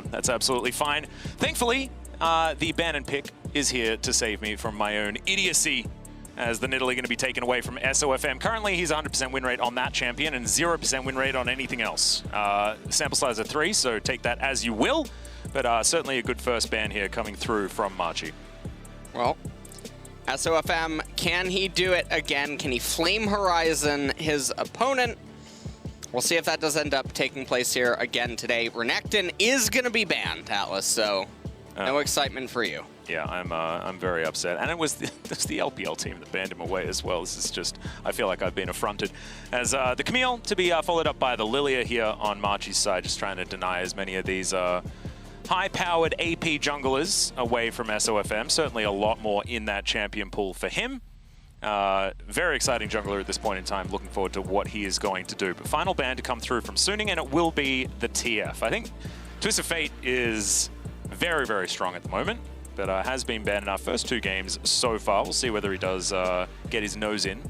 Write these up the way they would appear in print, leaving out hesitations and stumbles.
That's absolutely fine. Thankfully, the ban and pick is here to save me from my own idiocy, as the Nidalee going to be taken away from SOFM. Currently, he's 100% win rate on that champion and 0% win rate on anything else. Sample size of 3, so take that as you will. But certainly a good first ban here coming through from Machi. Well, SOFM, can he do it again? Can he Flame Horizon his opponent? We'll see if that does end up taking place here again today. Renekton is going to be banned, Atlas, so no excitement for you. Yeah, I'm very upset. And it was the LPL team that banned him away as well. This is just, I feel like I've been affronted. As the Camille to be followed up by the Lilia here on Machi's side, just trying to deny as many of these high-powered AP junglers away from SOFM. Certainly a lot more in that champion pool for him. Very exciting jungler at this point in time. Looking forward to what he is going to do. But final ban to come through from Suning, and it will be the TF. I think Twist of Fate is very, very strong at the moment, but has been banned in our first 2 games so far. We'll see whether he does get his nose in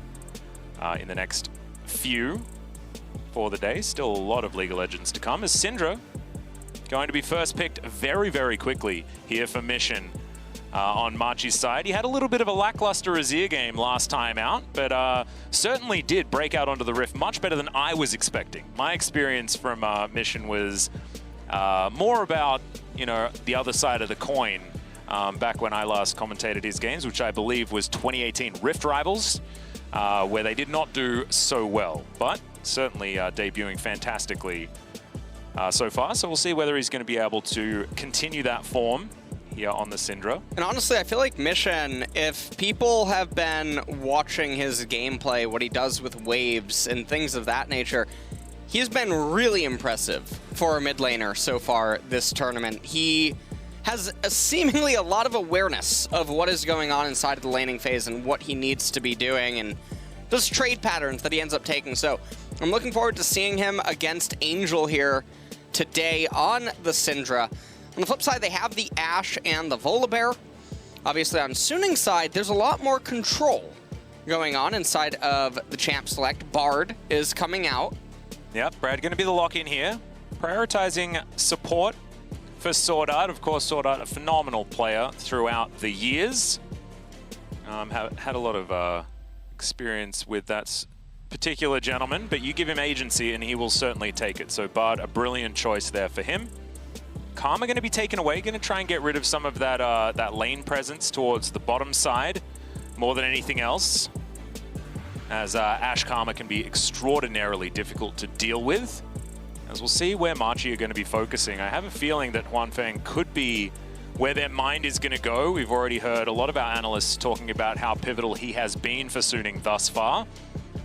the next few for the day. Still a lot of League of Legends to come, as Syndra going to be first picked very, very quickly here for Mission on Machi's side. He had a little bit of a lackluster Azir game last time out, but certainly did break out onto the Rift much better than I was expecting. My experience from Mission was more about, you know, the other side of the coin back when I last commentated his games, which I believe was 2018 Rift Rivals, where they did not do so well, but certainly debuting fantastically so far. So we'll see whether he's going to be able to continue that form here on the Syndra. And honestly, I feel like Mission, if people have been watching his gameplay, what he does with waves and things of that nature, he's been really impressive for a mid laner so far this tournament. He has seemingly a lot of awareness of what is going on inside of the laning phase and what he needs to be doing, and those trade patterns that he ends up taking. So I'm looking forward to seeing him against Angel here today on the Syndra. On the flip side, they have the Ashe and the Volibear. Obviously, on Suning's side, there's a lot more control going on inside of the Champ Select. Bard is coming out. Yep, Brad going to be the lock-in here. Prioritizing support for Sword Art. Of course, Sword Art, a phenomenal player throughout the years. Had a lot of experience with that particular gentleman, but you give him agency and he will certainly take it. So Bard, a brilliant choice there for him. Karma going to be taken away, going to try and get rid of some of that that lane presence towards the bottom side more than anything else, as Ashe Karma can be extraordinarily difficult to deal with. As we'll see where Machi are going to be focusing. I have a feeling that Huanfeng could be where their mind is going to go. We've already heard a lot of our analysts talking about how pivotal he has been for Suning thus far.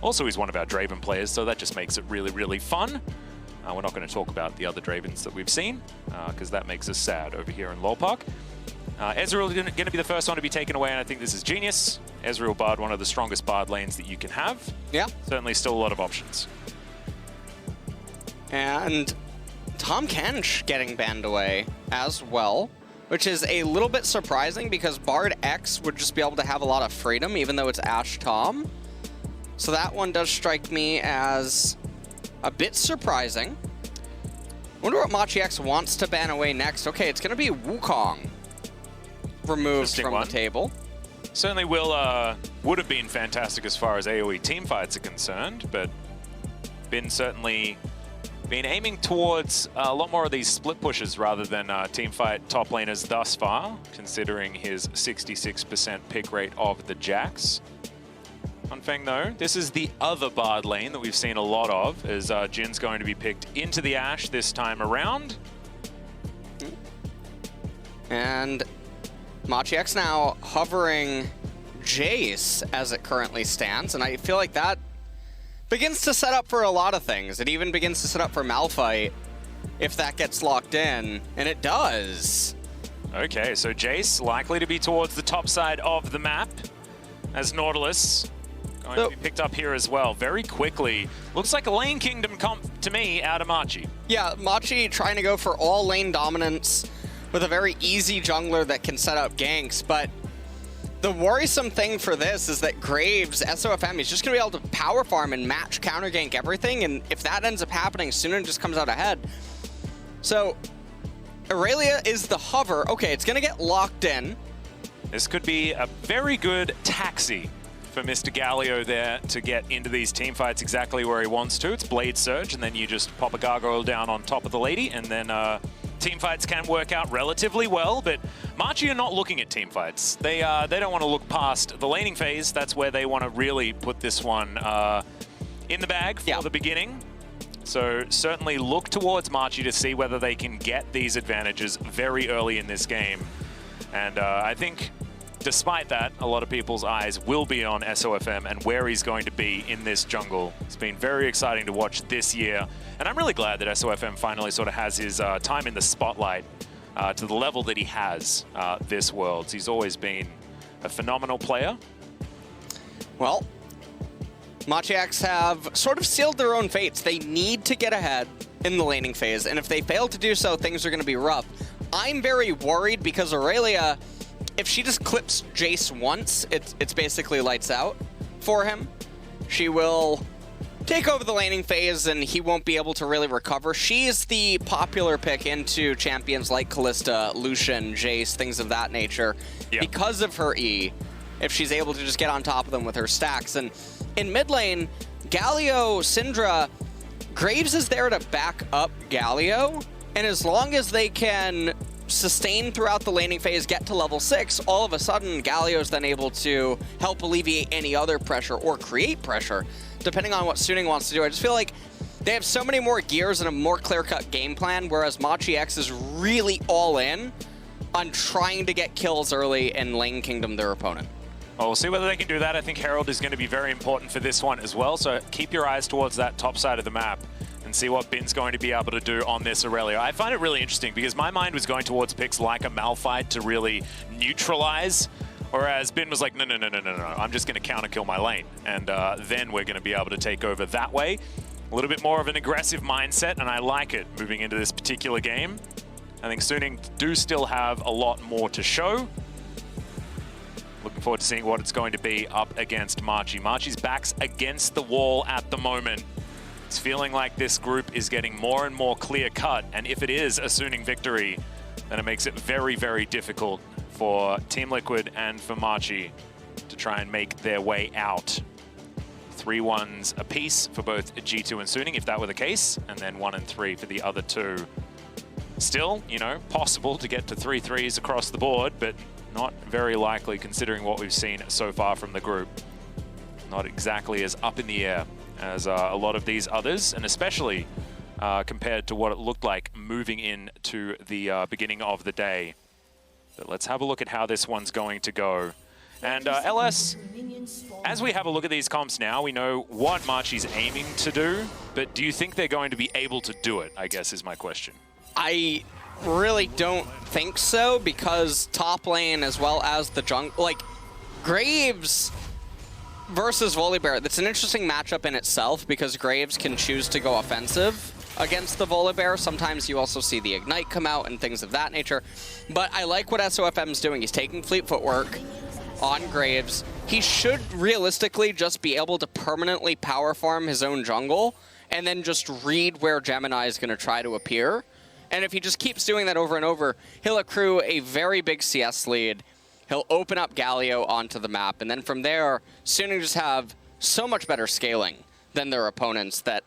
Also, he's one of our Draven players, so that just makes it really, really fun. We're not going to talk about the other Dravens that we've seen, because that makes us sad over here in LoL Park. Ezreal is going to be the first one to be taken away, and I think this is genius. Ezreal Bard, one of the strongest Bard lanes that you can have. Yeah. Certainly still a lot of options. And Tahm Kench getting banned away as well, which is a little bit surprising because Bard X would just be able to have a lot of freedom, even though it's Ashe Tahm. So that one does strike me as a bit surprising. Wonder what Machi X wants to ban away next. Okay, it's going to be Wukong removed from the table. Certainly would have been fantastic as far as AoE teamfights are concerned, but certainly been aiming towards a lot more of these split pushes rather than teamfight top laners thus far, considering his 66% pick rate of the Jax. Huanfeng though, this is the other Bard lane that we've seen a lot of, as Jin's going to be picked into the Ashe this time around. And Machi X now hovering Jace as it currently stands, and I feel like that begins to set up for a lot of things. It even begins to set up for Malphite if that gets locked in, and it does. Okay, so Jace likely to be towards the top side of the map, as Nautilus going to be picked up here as well very quickly. Looks like a lane kingdom comp to me out of Machi. Yeah, Machi trying to go for all lane dominance with a very easy jungler that can set up ganks, but the worrisome thing for this is that Graves, SOFM, is just going to be able to power farm and match counter gank everything, and if that ends up happening, Suning just comes out ahead. So Aurelia is the hover. Okay, it's going to get locked in. This could be a very good taxi for Mr. Galio there to get into these team fights exactly where he wants to. It's Blade Surge, and then you just pop a gargoyle down on top of the lady, and then team fights can work out relatively well, but Machi are not looking at team fights. They don't want to look past the laning phase. That's where they want to really put this one in the bag for the beginning. So certainly look towards Machi to see whether they can get these advantages very early in this game. And I think despite that, a lot of people's eyes will be on SOFM and where he's going to be in this jungle. It's been very exciting to watch this year. And I'm really glad that SOFM finally sort of has his time in the spotlight to the level that he has this Worlds. He's always been a phenomenal player. Well, MCX have sort of sealed their own fates. They need to get ahead in the laning phase, and if they fail to do so, things are going to be rough. I'm very worried because Aurelia, if she just clips Jace once, it's basically lights out for him. She will take over the laning phase, and he won't be able to really recover. She's the popular pick into champions like Kalista, Lucian, Jace, things of that nature, because of her E, if she's able to just get on top of them with her stacks. And in mid lane, Galio, Syndra, Graves is there to back up Galio, and as long as they can sustain throughout the laning phase, get to level 6, all of a sudden Galio's then able to help alleviate any other pressure or create pressure, depending on what Suning wants to do. I just feel like they have so many more gears and a more clear-cut game plan, whereas MCX is really all in on trying to get kills early and lane kingdom their opponent. Well, we'll see whether they can do that. I think Herald is going to be very important for this one as well, so keep your eyes towards that top side of the map and see what Bin's going to be able to do on this Aurelia. I find it really interesting because my mind was going towards picks like a Malphite to really neutralize, whereas Bin was like, no, I'm just going to counter kill my lane, and then we're going to be able to take over that way. A little bit more of an aggressive mindset, and I like it moving into this particular game. I think Suning do still have a lot more to show. Looking forward to seeing what it's going to be up against Machi. Machi's back's against the wall at the moment. It's feeling like this group is getting more and more clear-cut, and if it is a Suning victory, then it makes it very, very difficult for Team Liquid and for Machi to try and make their way out. 3-1s apiece for both G2 and Suning, if that were the case, and then 1 and 3 for the other two. Still, you know, possible to get to 3 3s across the board, but not very likely considering what we've seen so far from the group. Not exactly as up in the air as a lot of these others, and especially compared to what it looked like moving into the beginning of the day. But let's have a look at how this one's going to go. And LS, as we have a look at these comps now, we know what Machi's aiming to do, but do you think they're going to be able to do it, I guess is my question. I really don't think so, because top lane as well as the jungle, like Graves versus Volibear, that's an interesting matchup in itself because Graves can choose to go offensive against the Volibear. Sometimes you also see the Ignite come out and things of that nature. But I like what SOFM's doing. He's taking Fleet Footwork on Graves. He should realistically just be able to permanently power farm his own jungle and then just read where Gemini is going to try to appear. And if he just keeps doing that over and over, he'll accrue a very big CS lead. He'll open up Galio onto the map, and then from there, Suning just have so much better scaling than their opponents that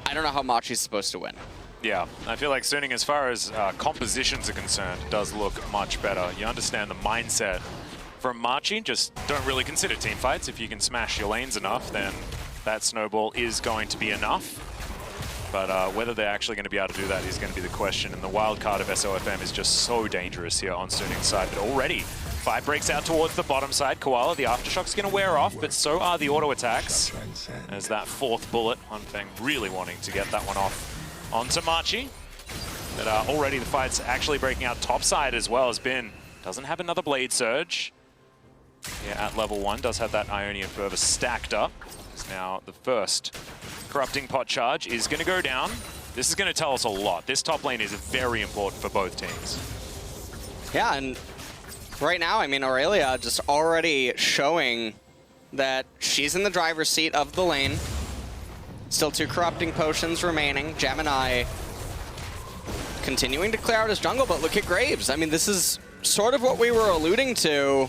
I don't know how Machi's supposed to win. Yeah, I feel like Suning, as far as compositions are concerned, does look much better. You understand the mindset from Machi, just don't really consider team fights. If you can smash your lanes enough, then that snowball is going to be enough. But whether they're actually going to be able to do that is going to be the question. And the wild card of SOFM is just so dangerous here on Suning's side. But already, fight breaks out towards the bottom side. Koala, the Aftershock's going to wear off, but so are the auto attacks. As that fourth bullet, Hunfeng really wanting to get that one off onto Machi. But already the fight's actually breaking out top side as well, as Bin doesn't have another Blade Surge. Yeah, at level 1, does have that Ionian Fervor stacked up. It's now the first Corrupting Pot Charge is going to go down. This is going to tell us a lot. This top lane is very important for both teams. Yeah, and right now, I mean, Aurelia just already showing that she's in the driver's seat of the lane. Still 2 Corrupting Potions remaining. Gemini continuing to clear out his jungle, but look at Graves. I mean, this is sort of what we were alluding to.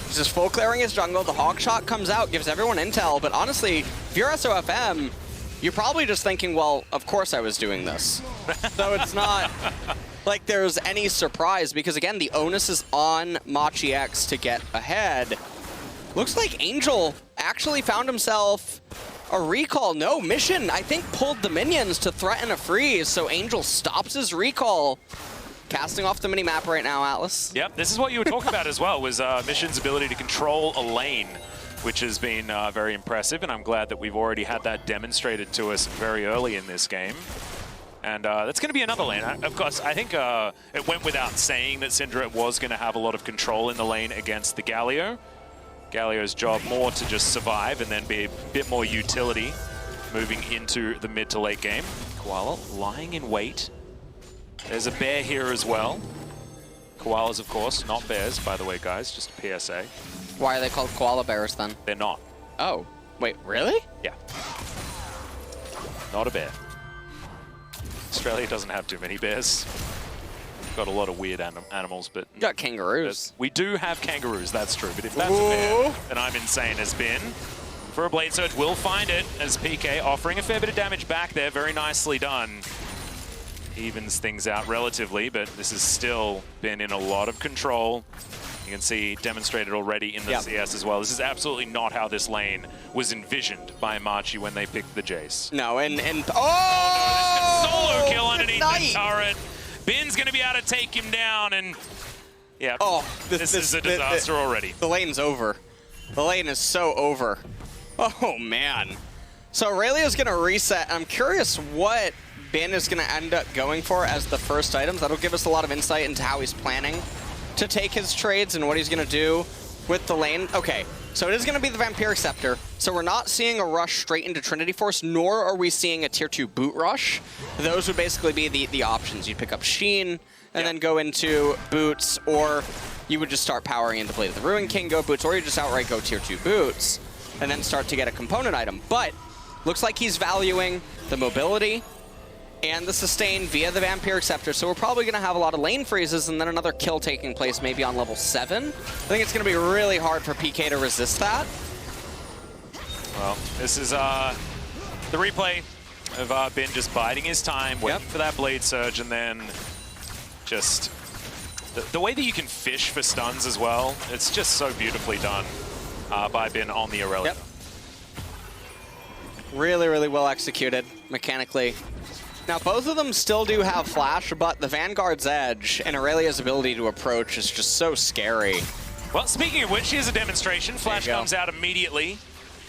He's just full clearing his jungle. The hog shot comes out, gives everyone intel, but honestly, if you're SOFM, you're probably just thinking, well, of course I was doing this. So it's not like there's any surprise, because again, the onus is on Machi X to get ahead. Looks like Angel actually found himself a recall. No, Mission, I think, pulled the minions to threaten a freeze, so Angel stops his recall. Casting off the mini-map right now, Atlas. Yep, this is what you were talking about as well, was Mission's ability to control a lane, which has been very impressive, and I'm glad that we've already had that demonstrated to us very early in this game. And that's going to be another lane. Of course, I think it went without saying that Syndra was going to have a lot of control in the lane against the Galio. Galio's job more to just survive and then be a bit more utility moving into the mid to late game. Koala lying in wait. There's a bear here as well. Koalas, of course, not bears, by the way, guys, just a PSA. Why are they called koala bears then? They're not. Oh, wait, really? Yeah. Not a bear. Australia doesn't have too many bears. Got a lot of weird animals, but... You got kangaroos. We do have kangaroos, that's true. But if that's a bear, then I'm insane as Bin. For a Blade Surge, we'll find it as PK offering a fair bit of damage back there. Very nicely done. Evens things out relatively, but this has still been in a lot of control. You can see demonstrated already in the CS as well. This is absolutely not how this lane was envisioned by Machi when they picked the Jace. No, and oh! No, solo kill underneath the turret. Bin's going to be able to take him down, and yeah, this is a disaster already. The lane's over. The lane is so over. Oh, man. So Aurelia's going to reset. I'm curious what Bin is going to end up going for as the first items. That'll give us a lot of insight into how he's planning to take his trades and what he's going to do with the lane. Okay, so it is going to be the Vampiric Scepter. So we're not seeing a rush straight into Trinity Force, nor are we seeing a tier 2 boot rush. Those would basically be the options. You'd pick up Sheen and then go into boots, or you would just start powering into Blade of the Ruin King, go boots, or you just outright go tier 2 boots and then start to get a component item. But looks like he's valuing the mobility and the sustain via the Vampiric Scepter, so we're probably going to have a lot of lane freezes and then another kill taking place maybe on level 7. I think it's going to be really hard for PK to resist that. Well, this is the replay of Bin just biding his time, waiting for that Blade Surge, and then just the way that you can fish for stuns as well, it's just so beautifully done by Bin on the Aurelia. Yep. Really, really well executed mechanically. Now, both of them still do have flash, but the Vanguard's edge and Aurelia's ability to approach is just so scary. Well, speaking of which, here's a demonstration. Flash comes out immediately,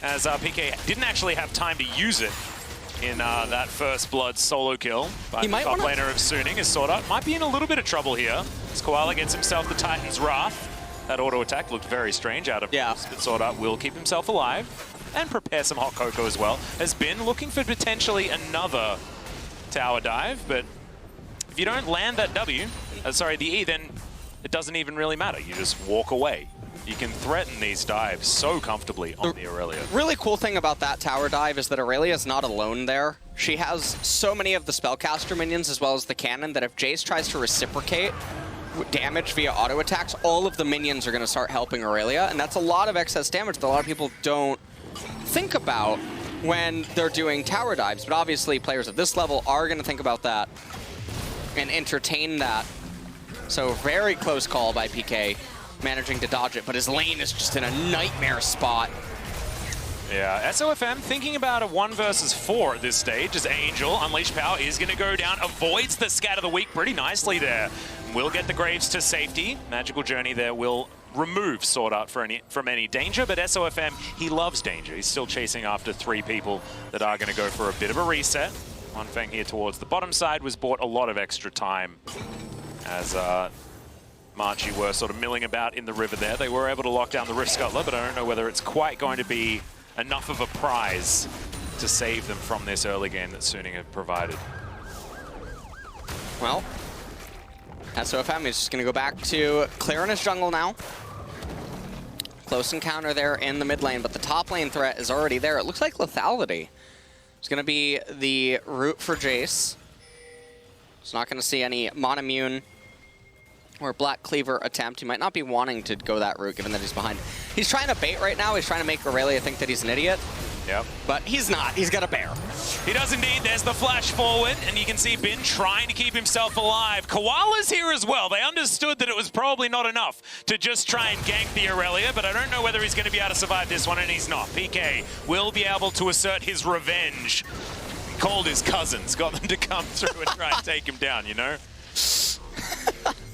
as PK didn't actually have time to use it in that first blood solo kill by the top laner of Suning. As Sword Art might be in a little bit of trouble here, as Koala gets himself the Titan's Wrath. That auto attack looked very strange out of this, but Sword Art will keep himself alive and prepare some hot cocoa as well. Has been looking for potentially another tower dive, but if you don't land that the E, then it doesn't even really matter. You just walk away. You can threaten these dives so comfortably on the Aurelia. Really cool thing about that tower dive is that Aurelia's not alone there. She has so many of the spellcaster minions as well as the cannon that if Jace tries to reciprocate damage via auto attacks, all of the minions are going to start helping Aurelia, and that's a lot of excess damage that a lot of people don't think about when they're doing tower dives, but obviously players at this level are going to think about that and entertain that. So very close call by PK, managing to dodge it, but his lane is just in a nightmare spot. Yeah, SOFM thinking about a 1 versus 4 at this stage as Angel, Unleash Power is going to go down, avoids the Scatter the Weak pretty nicely there. Will get the Graves to safety. Magical Journey there will remove Sword Art from any danger, but SOFM, he loves danger. He's still chasing after 3 people that are going to go for a bit of a reset. One Fang here towards the bottom side was bought a lot of extra time as Machi were sort of milling about in the river there. They were able to lock down the Rift Scuttler, but I don't know whether it's quite going to be enough of a prize to save them from this early game that Suning have provided. Well, SOFM is just going to go back to clearing his jungle now. Close encounter there in the mid lane, but the top lane threat is already there. It looks like lethality is going to be the route for Jace. So not going to see any Monomune or Black Cleaver attempt. He might not be wanting to go that route, given that he's behind. He's trying to bait right now. He's trying to make Aurelia think that he's an idiot. Yep. But he's not. He's got a bear. He does indeed. There's the flash forward, and you can see Bin trying to keep himself alive. Koala's here as well. They understood that it was probably not enough to just try and gank the Aurelia, but I don't know whether he's going to be able to survive this one, and he's not. PK will be able to assert his revenge. He called his cousins, got them to come through and try and take him down, you know?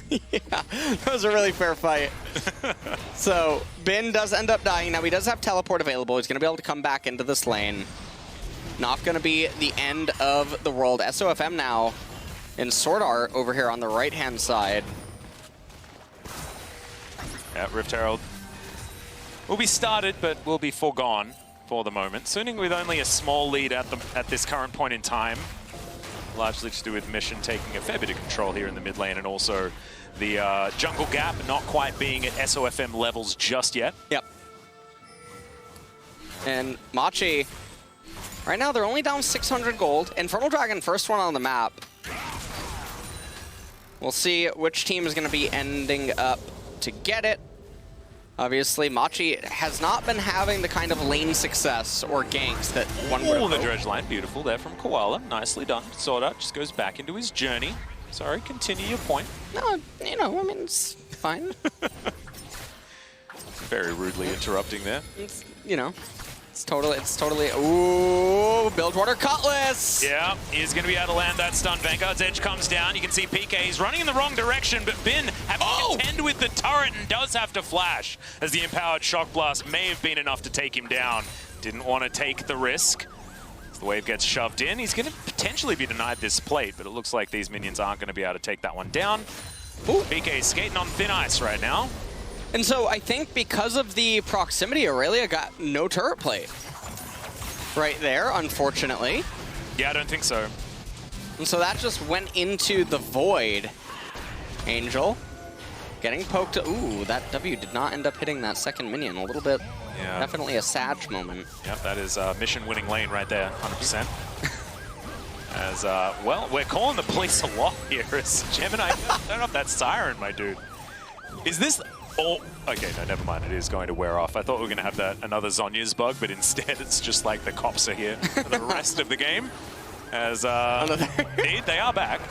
Yeah, that was a really fair fight. So, Bin does end up dying. Now, he does have teleport available. He's going to be able to come back into this lane. Not going to be the end of the world. SOFM now in Sword Art over here on the right-hand side. Yeah, Rift Herald will be started, but will be foregone for the moment. Sooning with only a small lead at this current point in time. Largely to do with Mission taking a fair bit of control here in the mid lane, and also the jungle gap not quite being at SOFM levels just yet. Yep. And Machi, right now they're only down 600 gold. Infernal Dragon, first one on the map. We'll see which team is going to be ending up to get it. Obviously, Machi has not been having the kind of lane success or ganks that one would have Oh, the hoped. dredge line, beautiful there from Koala. Nicely done. Sword Art just goes back into his journey. Sorry, continue your point. No, you know, I mean, it's fine. Very rudely interrupting there. It's, you know, it's totally, ooh, Bilgewater Cutlass! Yeah, he's going to be able to land that stun. Vanguard's edge comes down. You can see PK, he's running in the wrong direction, but Bin having to contend with the turret and does have to flash, as the empowered shock blast may have been enough to take him down. Didn't want to take the risk. As the wave gets shoved in, he's going to potentially be denied this plate, but it looks like these minions aren't going to be able to take that one down. Ooh, PK is skating on thin ice right now. And so I think because of the proximity, Aurelia got no turret plate right there, unfortunately. Yeah, I don't think so. And so that just went into the void. Angel getting poked. Ooh, that W did not end up hitting that second minion. A little bit, definitely a Sag moment. Yep, that is mission winning lane right there, 100%. As, well, we're calling the police a lot here. As Gemini, turn off that siren, my dude. Is this... Oh, okay, no, never mind. It is going to wear off. I thought we were going to have that another Zonya's bug, but instead it's just like the cops are here for the rest of the game. As, indeed, they are back.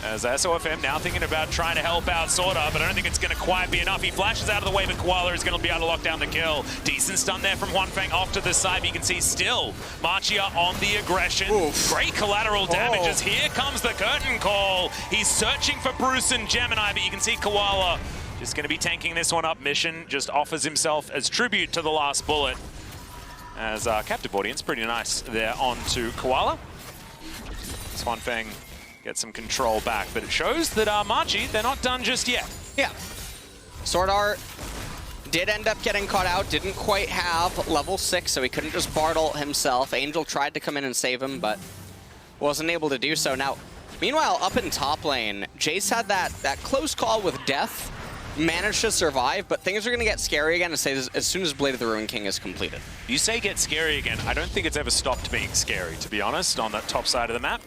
As SOFM now thinking about trying to help out Sorta, but I don't think it's going to quite be enough. He flashes out of the way, but Koala is going to be able to lock down the kill. Decent stun there from Huanfeng off to the side, but you can see still Machi on the aggression. Oof. Great collateral damage as here comes the curtain call. He's searching for Bruce and Gemini, but you can see Koala just going to be tanking this one up. Mission just offers himself as tribute to the last bullet. As captive audience, pretty nice there onto Koala. Huanfeng get some control back, but it shows that Machi, they're not done just yet. Yeah. Sword Art did end up getting caught out, didn't quite have level 6, so he couldn't just Bartle himself. Angel tried to come in and save him, but wasn't able to do so. Now, meanwhile, up in top lane, Jace had that close call with Death, managed to survive, but things are going to get scary again as soon as Blade of the Ruin King is completed. You say get scary again. I don't think it's ever stopped being scary, to be honest, on that top side of the map.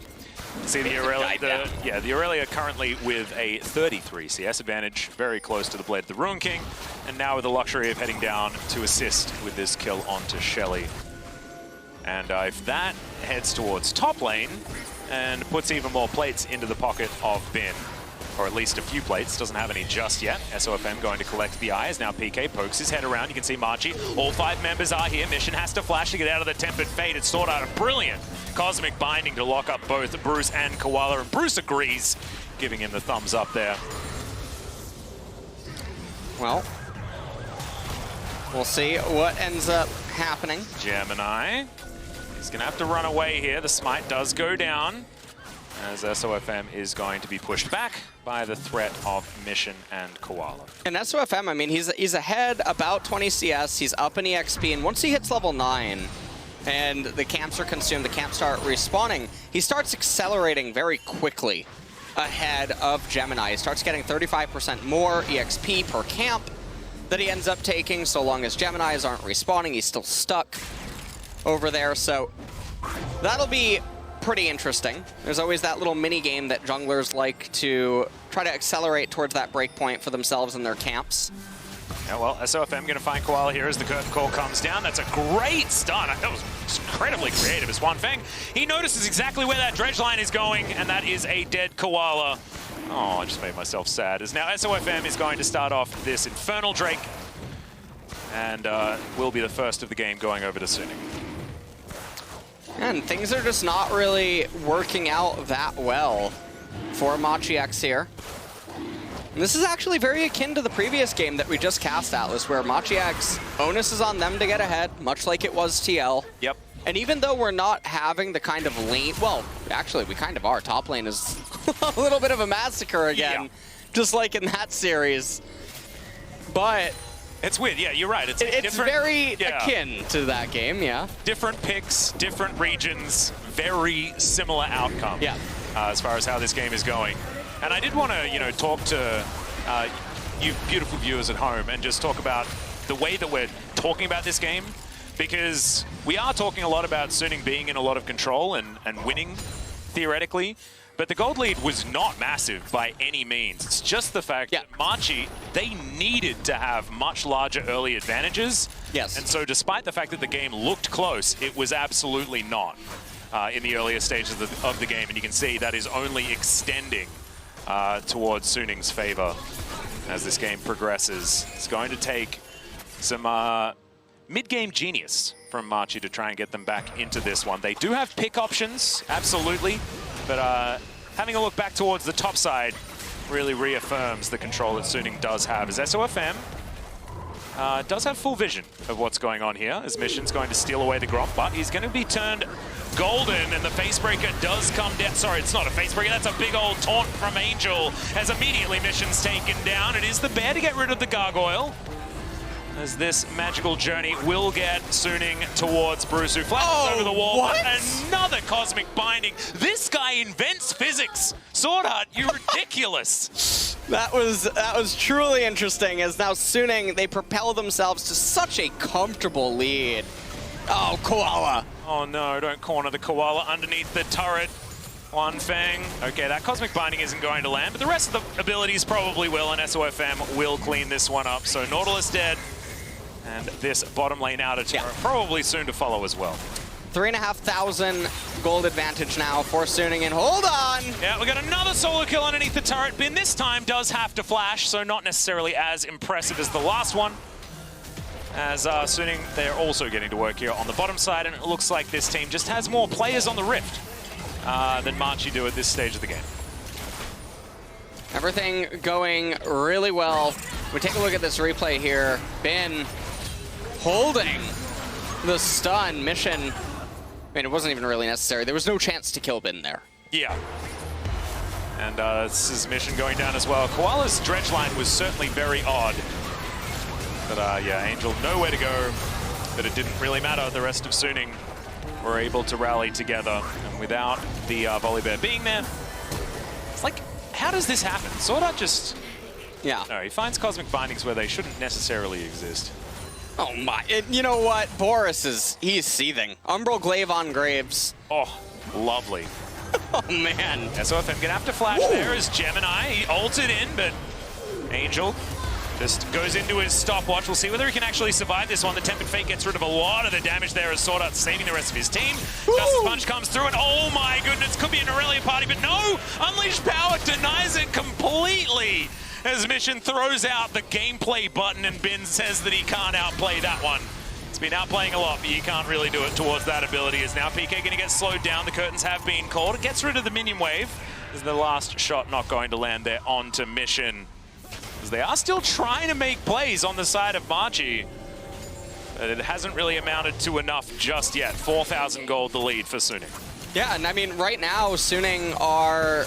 See the Aurelia, the Aurelia currently with a 33 CS advantage, very close to the Blade of the Ruin King, and now with the luxury of heading down to assist with this kill onto Shelly. And if that heads towards top lane and puts even more plates into the pocket of Bin, or at least a few plates, doesn't have any just yet. SOFM going to collect the eyes. Now PK pokes his head around. You can see Machi. All 5 members are here. Mission has to flash to get out of the Tempered Fate. It's sorted out a brilliant Cosmic Binding to lock up both Bruce and Koala, and Bruce agrees, giving him the thumbs up there. Well, we'll see what ends up happening. Gemini, he's going to have to run away here. The smite does go down, as SOFM is going to be pushed back by the threat of Mission and Koala. And SOFM, I mean, he's ahead about 20 CS, he's up in EXP, and once he hits level 9, and the camps are consumed, the camps start respawning, he starts accelerating very quickly ahead of Gemini. He starts getting 35% more EXP per camp that he ends up taking, so long as Geminis aren't respawning. He's still stuck over there, so that'll be pretty interesting. There's always that little mini game that junglers like to try to accelerate towards that breakpoint for themselves and their camps. Yeah, well, SOFM going to find Koala here as the curtain call comes down. That's a great stun. That was incredibly creative. As Feng, he notices exactly where that dredge line is going, and that is a dead Koala. Oh, I just made myself sad. As now SOFM is going to start off this Infernal Drake, and will be the first of the game going over to Suning. And things are just not really working out that well for Machi X here. And this is actually very akin to the previous game that we just cast, Atlas, where Machi X, onus is on them to get ahead, much like it was TL. Yep. And even though we're not having the kind of lane, well, actually we kind of are. Top lane is a little bit of a massacre again, just like in that series. But it's weird, yeah, you're right. It's very akin to that game, yeah. Different picks, different regions, very similar outcome. Yeah. As far as how this game is going. And I did want to, talk to you beautiful viewers at home and just talk about the way that we're talking about this game, because we are talking a lot about Suning being in a lot of control and winning, theoretically, but the gold lead was not massive by any means. It's just the fact that Machi, they needed to have much larger early advantages. Yes. And so despite the fact that the game looked close, it was absolutely not in the earlier stages of the game. And you can see that is only extending towards Suning's favor as this game progresses. It's going to take some mid-game genius from Machi to try and get them back into this one. They do have pick options, absolutely, but having a look back towards the top side really reaffirms the control that Suning does have, as SOFM does have full vision of what's going on here, as Mission's going to steal away the Gromp, but he's going to be turned golden, and the Facebreaker does come down. Sorry, it's not a Facebreaker, that's a big old taunt from Angel, as immediately Mission's taken down. It is the bear to get rid of the Gargoyle, as this magical journey will get Suning towards Bruce, who flashes over the wall. What? Another Cosmic Binding. This guy invents physics. Swordheart, you're ridiculous. That was truly interesting, as now Suning, they propel themselves to such a comfortable lead. Oh, Koala. Oh no, don't corner the Koala underneath the turret. Feng. Okay, that Cosmic Binding isn't going to land, but the rest of the abilities probably will, and SOFM will clean this one up. So Nautilus dead, and this bottom lane outer turret probably soon to follow as well. 3,500 gold advantage now for Suning, and hold on! Yeah, we got another solo kill underneath the turret. Bin this time does have to flash, so not necessarily as impressive as the last one. As Suning, they're also getting to work here on the bottom side, and it looks like this team just has more players on the Rift than Machi do at this stage of the game. Everything going really well. We take a look at this replay here. Bin holding the stun. Mission, I mean, it wasn't even really necessary. There was no chance to kill Bin there. Yeah. And this is Mission going down as well. Koala's dredge line was certainly very odd. But yeah, Angel nowhere to go, but it didn't really matter. The rest of Suning were able to rally together, and without the Volibear being there, it's like, how does this happen? Swordheart just... Yeah. No, he finds Cosmic Bindings where they shouldn't necessarily exist. Oh my, you know what? Boris he's seething. Umbral Glaive on Graves. Oh, lovely. Oh man. SOFM gonna have to flash there as Gemini. He ulted in, but Angel just goes into his stopwatch. We'll see whether he can actually survive this one. The Tempered Fate gets rid of a lot of the damage there as Swordheart saving the rest of his team. Justice Punch comes through, and oh my goodness, could be an Aurelia party, but no! Unleashed Power denies it completely as Mission throws out the gameplay button, and Bin says that he can't outplay that one. He's been outplaying a lot, but you can't really do it towards that ability. Is now PK going to get slowed down? The curtains have been called. It gets rid of the minion wave. Is the last shot not going to land there onto Mission? They are still trying to make plays on the side of Machi, but it hasn't really amounted to enough just yet. 4,000 gold the lead for Suning. Yeah, and I mean, right now, Suning are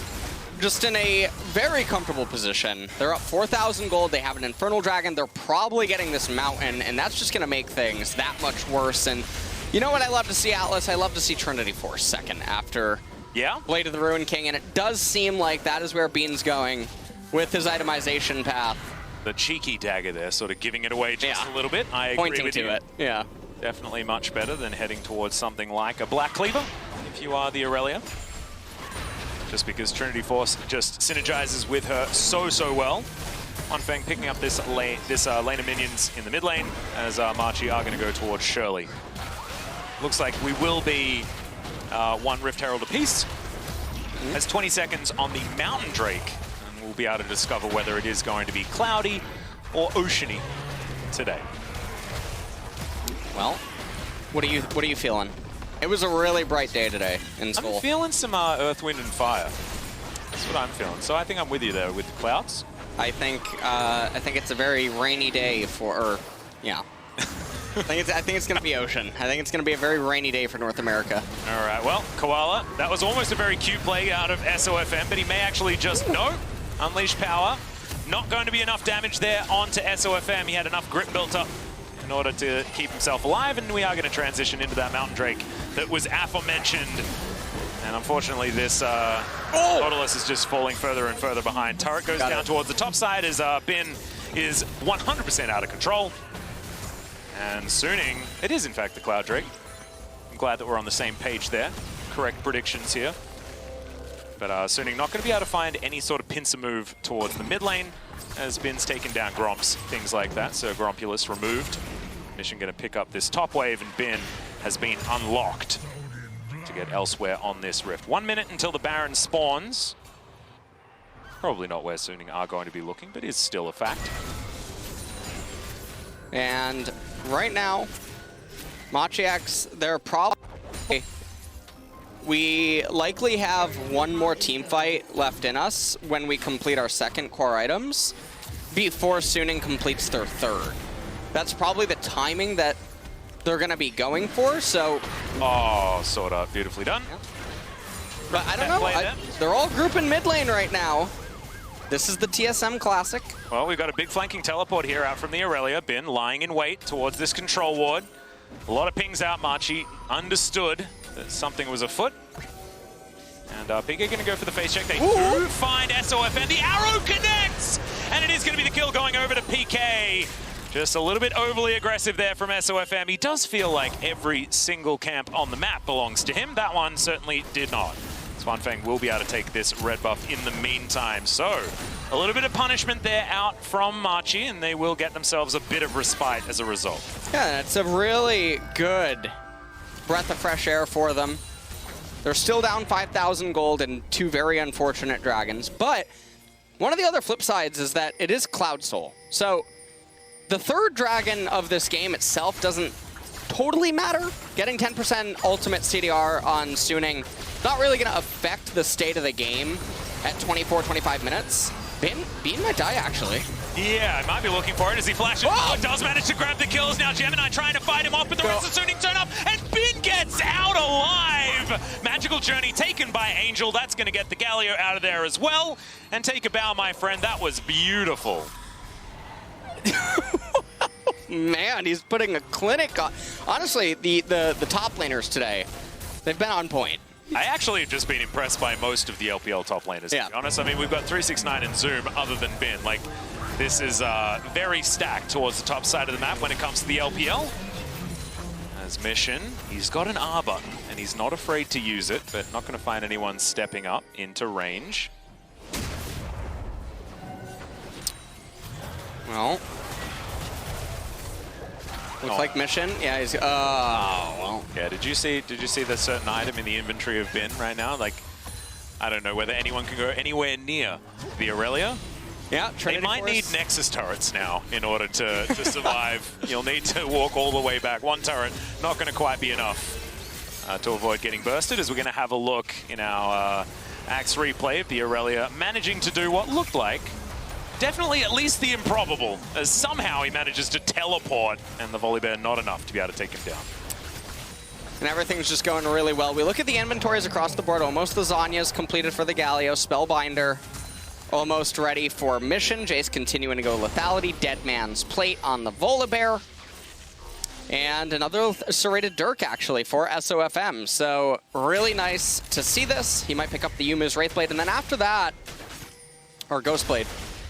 just in a very comfortable position. They're up 4,000 gold, they have an Infernal Dragon, they're probably getting this mountain, and that's just gonna make things that much worse. And you know what I love to see, Atlas? I love to see Trinity Force second after Blade of the Ruin King, and it does seem like that is where Bean's going with his itemization path. The cheeky dagger there, sort of giving it away just a little bit. I agree Pointing with to you. it, yeah. Definitely much better than heading towards something like a Black Cleaver. if you are the Aurelia. Just because Trinity Force just synergizes with her so well. Onfeng picking up this lane of minions in the mid lane as Machi are going to go towards Shirley. Looks like we will be one Rift Herald apiece. Has 20 seconds on the Mountain Drake, and we'll be able to discover whether it is going to be cloudy or oceany today. Well, what are you feeling? It was a really bright day today in school. I'm feeling some Earth, Wind, and Fire. That's what I'm feeling. So I think I'm with you there with the clouds. I think it's a very rainy day for, yeah. I think it's going to be ocean. I think it's going to be a very rainy day for North America. All right, well, Koala, that was almost a very cute play out of SOFM, but he may actually just, no, unleash power. Not going to be enough damage there onto SOFM. He had enough grip built up in order to keep himself alive, and we are going to transition into that Mountain Drake that was aforementioned. And unfortunately, this Nautilus is just falling further and further behind. Turret goes down towards the top side as Bin is 100% out of control. And Suning, it is in fact the Cloud Drake. I'm glad that we're on the same page there. Correct predictions here. But Suning not going to be able to find any sort of pincer move towards the mid lane as Bin's taken down Gromps, things like that. So Grompulus removed. Mission going to pick up this top wave, and Bin has been unlocked to get elsewhere on this rift. 1 minute until the Baron spawns. Probably not where Suning are going to be looking, but is still a fact. And right now, MCX, they're probably... We likely have one more team fight left in us when we complete our second core items before Suning completes their third. That's probably the timing that they're going to be going for, so... Oh, sort of. Beautifully done. Yeah. But I don't know. They're all grouping mid lane right now. This is the TSM Classic. Well, we've got a big flanking teleport here out from the Aurelia. Bin lying in wait towards this control ward. A lot of pings out. Machi understood that something was afoot. And Big going to go for the face check. They do find SOFM. The arrow connects! And it is going to be the kill going over to PK. Just a little bit overly aggressive there from SOFM. He does feel like every single camp on the map belongs to him. That one certainly did not. Swanfang will be able to take this red buff in the meantime. So, a little bit of punishment there out from Machi, and they will get themselves a bit of respite as a result. Yeah, it's a really good breath of fresh air for them. They're still down 5,000 gold and 2 very unfortunate dragons. But one of the other flip sides is that it is Cloud Soul. So, the third dragon of this game itself doesn't totally matter. Getting 10% ultimate CDR on Suning, not really going to affect the state of the game at 24, 25 minutes. Bean might die, actually. Yeah, I might be looking for it as he flashes. Oh, does manage to grab the kills. Now Gemini trying to fight him off, but the rest of Suning turn up, and Bin gets out alive! Magical Journey taken by Angel. That's going to get the Galio out of there as well. And take a bow, my friend. That was beautiful. Man, he's putting a clinic on. Honestly, the top laners today, they've been on point. I actually have just been impressed by most of the LPL top laners, to be honest. I mean, we've got 369 and Zoom other than Bin. Like, this is very stacked towards the top side of the map when it comes to the LPL. As Mission, he's got an R button, and he's not afraid to use it, but not going to find anyone stepping up into range. Well, looks like Mission. Yeah, he's. Oh well. Yeah. Did you see the certain item in the inventory of Bin right now? Like, I don't know whether anyone can go anywhere near the Aurelia. Yeah, they might need Nexus turrets now in order to survive. You'll need to walk all the way back. One turret, not going to quite be enough to avoid getting bursted, as we're going to have a look in our Axe replay of the Aurelia managing to do what looked like definitely at least the improbable, as somehow he manages to teleport, and the Volibear not enough to be able to take him down. And everything's just going really well. We look at the inventories across the board. Almost the Zanya's completed for the Galio. Spellbinder almost ready for Mission. Jace continuing to go Lethality. Dead Man's Plate on the Volibear. And another serrated Dirk, actually, for SOFM. So really nice to see this. He might pick up the Yumu's Wraithblade. And then after that, or Ghostblade.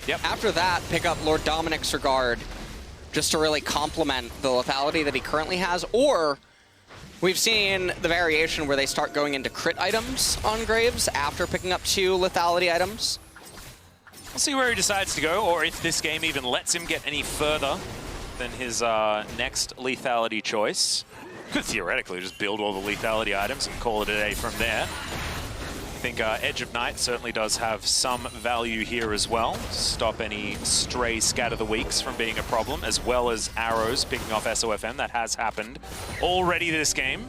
Yep. After that, pick up Lord Dominic's Regard just to really complement the lethality that he currently has, or We've seen the variation where they start going into crit items on Graves after picking up 2 lethality items. We'll see where he decides to go, or if this game even lets him get any further than his next lethality choice. Could theoretically just build all the lethality items and call it a day from there. I think Edge of Night certainly does have some value here as well. Stop any stray Scatter the Weaks from being a problem, as well as arrows picking off SOFM. That has happened already this game.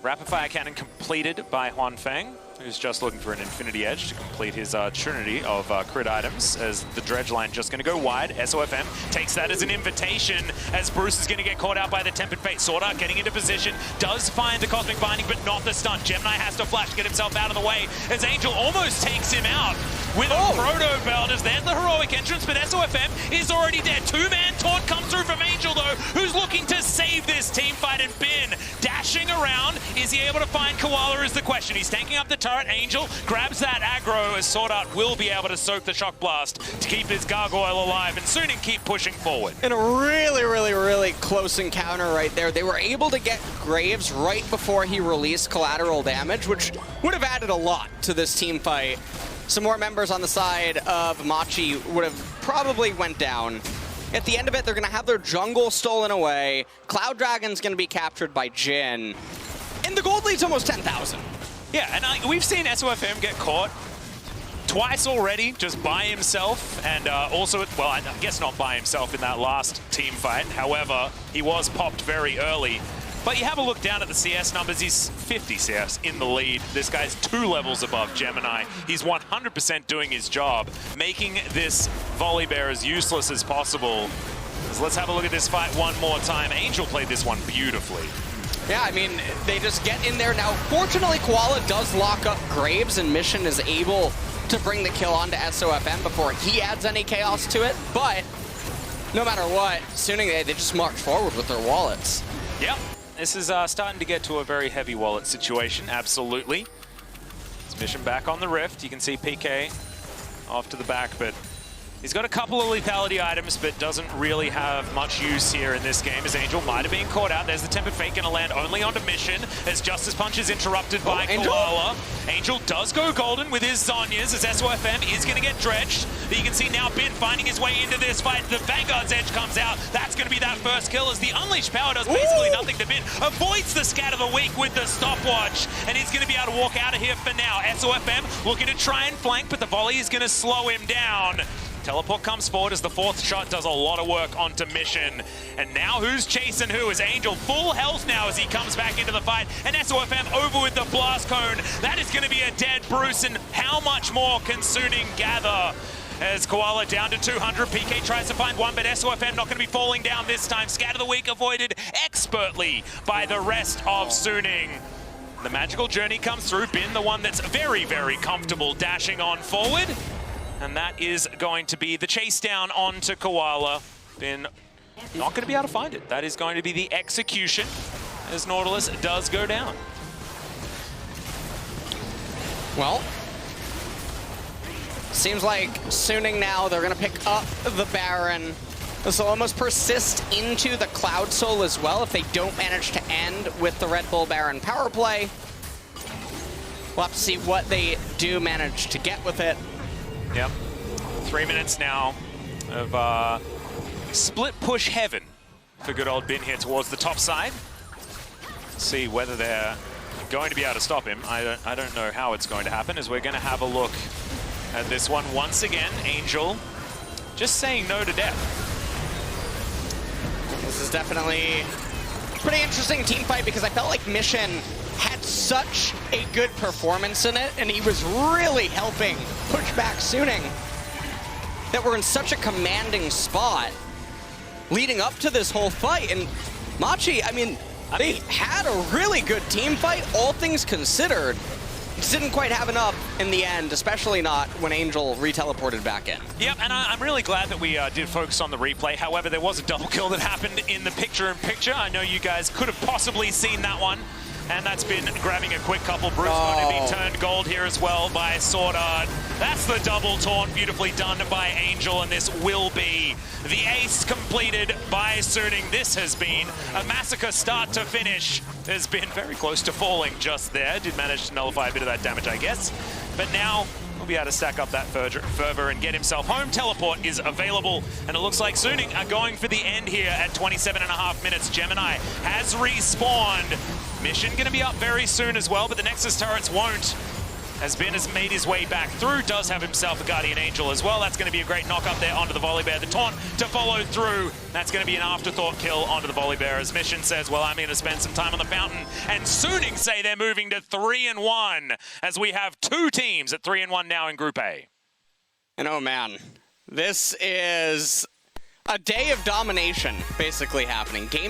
Rapid Fire Cannon completed by Huanfeng, who's just looking for an Infinity Edge to complete his trinity of crit items, as the dredge line just going to go wide. SOFM takes that as an invitation, as Bruce is going to get caught out by the Tempered Fate. Sword Art getting into position, does find the Cosmic Binding, but not the stun. Gemini has to flash to get himself out of the way, as Angel almost takes him out with a Proto Belt, as there's the heroic entrance, but SOFM is already dead. 2-man taunt comes through from Angel, though, who's looking to save this team fight, and Bin dashing around. Is he able to find Koala is the question. He's tanking up the turret. Angel grabs that aggro, as Sword Art will be able to soak the Shock Blast to keep his Gargoyle alive and soon and keep pushing forward. In a really close encounter right there, they were able to get Graves right before he released collateral damage, which would have added a lot to this team fight. Some more members on the side of Machi would have probably went down. At the end of it, they're going to have their jungle stolen away. Cloud Dragon's going to be captured by Jhin. And the gold lead's almost 10,000. Yeah, and we've seen SOFM get caught twice already, just by himself, and also, well, I guess not by himself in that last team fight. However, he was popped very early. But you have a look down at the CS numbers, he's 50 CS in the lead. This guy's 2 levels above Gemini. He's 100% doing his job, making this volley bear as useless as possible. So let's have a look at this fight one more time. Angel played this one beautifully. Yeah, I mean, they just get in there. Now, fortunately, Koala does lock up Graves, and Mission is able to bring the kill onto SOFM before he adds any chaos to it. But no matter what, Suning, they just march forward with their wallets. Yep. This is starting to get to a very heavy wallet situation, absolutely. It's Mission back on the Rift. You can see PK off to the back, but he's got a couple of lethality items, but doesn't really have much use here in this game, as Angel might have been caught out. There's the Tempered Fate going to land only onto Mission, as Justice Punch is interrupted by Koala. Angel does go golden with his Zhonya's, as SOFM is going to get dredged. But you can see now Bin finding his way into this fight. The Vanguard's Edge comes out. That's going to be that first kill, as the Unleashed Power does basically nothing to Bin. Avoids the Scatter the Weak with the stopwatch, and he's going to be able to walk out of here for now. SOFM looking to try and flank, but the volley is going to slow him down. Teleport comes forward as the 4th shot does a lot of work onto Mission. And now who's chasing who? Is Angel full health now as he comes back into the fight. And SOFM over with the Blast Cone. That is going to be a dead Bruce. And how much more can Suning gather? As Koala down to 200. PK tries to find one, but SOFM not going to be falling down this time. Scatter the Weak avoided expertly by the rest of Suning. The magical journey comes through. Bin, the one that's very comfortable dashing on forward. And that is going to be the chase down onto Koala. Bin not going to be able to find it. That is going to be the execution as Nautilus does go down. Well, seems like Suning now, they're going to pick up the Baron. This will almost persist into the Cloud Soul as well if they don't manage to end with the Red Bull Baron power play. We'll have to see what they do manage to get with it. Yep. 3 minutes now of split push heaven for good old Bin here towards the top side. See whether they're going to be able to stop him. I don't know how it's going to happen, as we're going to have a look at this one once again. Angel just saying no to death. This is definitely a pretty interesting team fight, because I felt like Mission had such a good performance in it, and he was really helping push back Suning, that we're in such a commanding spot leading up to this whole fight. And Machi, I mean, they had a really good team fight, all things considered. Just didn't quite have enough in the end, especially not when Angel re-teleported back in. Yep, and I'm really glad that we did focus on the replay. However, there was a double kill that happened in the picture-in-picture. I know you guys could have possibly seen that one. And that's been grabbing a quick couple. Bruce going to be turned gold here as well by Sword Art. That's the double taunt, beautifully done by Angel, and this will be the ace completed by Suning. This has been a massacre start to finish. Has been very close to falling just there. Did manage to nullify a bit of that damage, I guess. But now he'll be able to stack up that fervor and get himself home. Teleport is available, and it looks like Suning are going for the end here at 27.5 minutes. Gemini has respawned. Mission going to be up very soon as well, but the Nexus turrets won't. As Ben has made his way back through, does have himself a Guardian Angel as well. That's going to be a great knock up there onto the Volibear. The taunt to follow through. That's going to be an afterthought kill onto the Volibear as Mission says, well, I'm going to spend some time on the fountain. And Suning say they're moving to 3-1 as we have two teams at 3-1 now in Group A. And oh man, this is a day of domination basically happening. Game